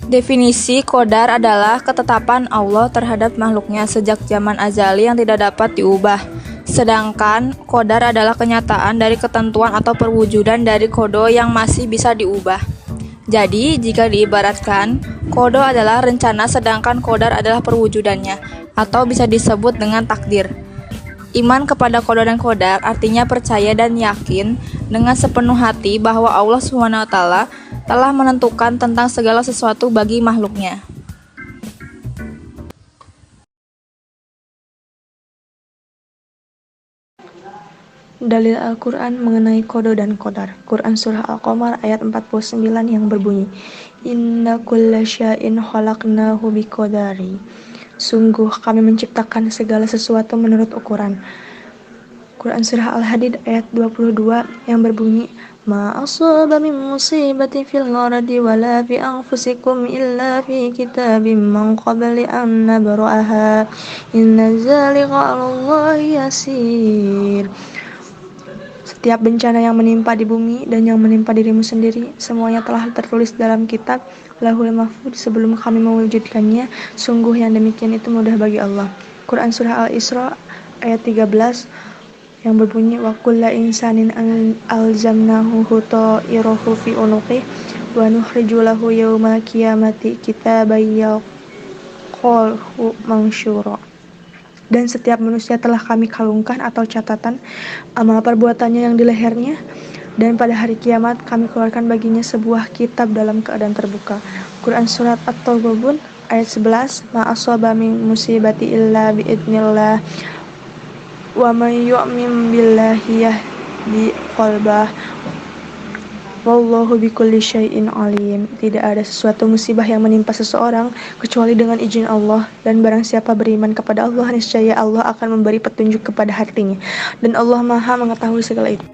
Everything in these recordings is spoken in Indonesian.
Definisi qadar adalah ketetapan Allah terhadap makhluknya sejak zaman azali yang tidak dapat diubah. Sedangkan qadar adalah kenyataan dari ketentuan atau perwujudan dari qada yang masih bisa diubah. Jadi, jika diibaratkan, qada adalah rencana sedangkan qadar adalah perwujudannya, atau bisa disebut dengan takdir. Iman kepada qada dan qadar artinya percaya dan yakin dengan sepenuh hati bahwa Allah SWT telah menentukan tentang segala sesuatu bagi makhluknya. Dalil Al-Quran mengenai qada dan qadar. Quran Surah Al-Qamar ayat 49 yang berbunyi, Inna kulla syai'in khalaqnahu biqadari. Sungguh kami menciptakan segala sesuatu menurut ukuran. Quran Surah Al-Hadid ayat 22 yang berbunyi, Ma asaba min musibatin fil ardi wala fi anfusikum illa fi kitabim min qabli an nabra'aha inna dzalika 'alallahi yasir. Setiap bencana yang menimpa di bumi dan yang menimpa dirimu sendiri, semuanya telah tertulis dalam kitab Lauhul Mahfuz sebelum kami mewujudkannya. Sungguh yang demikian itu mudah bagi Allah. Quran Surah Al-Isra ayat 13 yang berbunyi, Wa kulla insanin alzamnahu ta'irahu fi unuqih wa nukhriju lahu yawmal qiyamati kitaban yalqahu mansyura. Dan setiap manusia telah kami kalungkan atau catatan amal perbuatannya yang di lehernya, dan pada hari kiamat kami keluarkan baginya sebuah kitab dalam keadaan terbuka. Quran Surat At-Taghabun ayat 11, Ma asaba min musibati illa biidnillah wa man yu'min billahi yahdi qalbah wallahu bikulli syai'in alim. Tidak ada sesuatu musibah yang menimpa seseorang kecuali dengan izin Allah, dan barang siapa beriman kepada Allah, niscaya Allah akan memberi petunjuk kepada hatinya, dan Allah Maha mengetahui segala itu.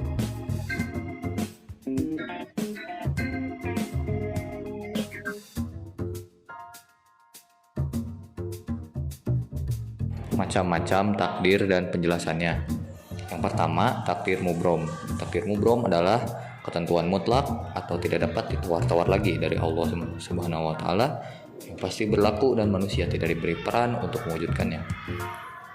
Macam-macam takdir dan penjelasannya. Yang pertama, takdir mubrom. Takdir mubrom adalah ketentuan mutlak atau tidak dapat ditawar-tawar lagi dari Allah Subhanahu wa taala yang pasti berlaku dan manusia tidak diberi peran untuk mewujudkannya.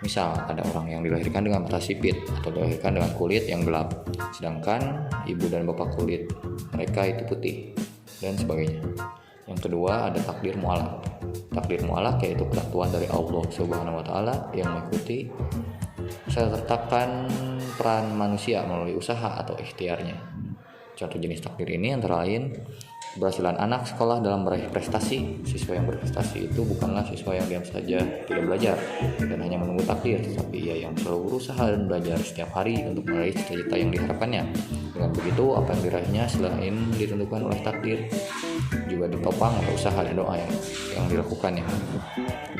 Misal, ada orang yang dilahirkan dengan mata sipit atau dilahirkan dengan kulit yang gelap, sedangkan ibu dan bapak kulit mereka itu putih, dan sebagainya. Yang kedua, ada takdir mu'alaq. Takdir mu'alaq yaitu ketentuan dari Allah Subhanahu wa taala yang mengikuti sertakan peran manusia melalui usaha atau ikhtiarnya. Contoh jenis takdir ini antara lain keberhasilan anak sekolah dalam meraih prestasi. Siswa yang berprestasi itu bukanlah siswa yang diam saja tidak belajar dan hanya menunggu takdir, tetapi ia yang selalu berusaha dan belajar setiap hari untuk meraih cita-cita yang diharapkannya. Dengan begitu, apa yang diraihnya selain ditentukan oleh takdir juga ditopang oleh usaha dan doa yang dilakukannya.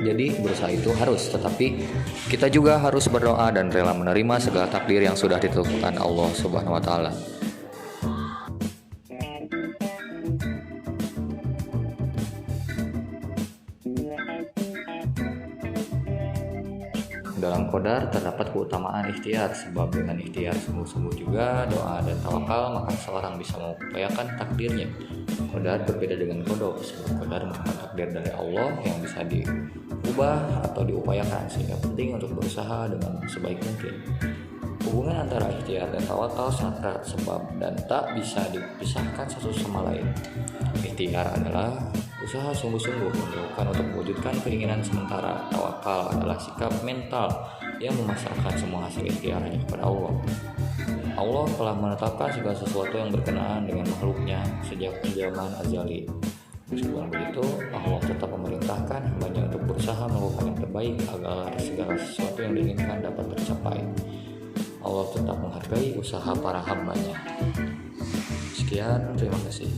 Jadi berusaha itu harus, tetapi kita juga harus berdoa dan rela menerima segala takdir yang sudah ditentukan Allah Subhanahu wa taala. Dalam qadar terdapat keutamaan ikhtiar, sebab dengan ikhtiar sungguh-sungguh juga doa dan tawakal, maka seorang bisa mengupayakan takdirnya. Qadar berbeda dengan qada, sebab qadar merupakan takdir dari Allah yang bisa diubah atau diupayakan, sehingga penting untuk berusaha dengan sebaik mungkin. Hubungan antara ikhtiar dan tawakal sangat erat sebab dan tak bisa dipisahkan satu sama lain. Ikhtiar adalah usaha sungguh-sungguh yang dilakukan untuk mewujudkan keinginan sementara. Tawakal adalah sikap mental yang memasrahkan semua hasil ikhtiarnya kepada Allah. Allah telah menetapkan segala sesuatu yang berkenaan dengan makhluknya sejak zaman azali. Meskipun begitu, Allah tetap memerintahkan hambanya untuk berusaha melakukan yang terbaik agar segala sesuatu yang diinginkan dapat tercapai. Allah tetap menghargai usaha para hambanya. Sekian, terima kasih.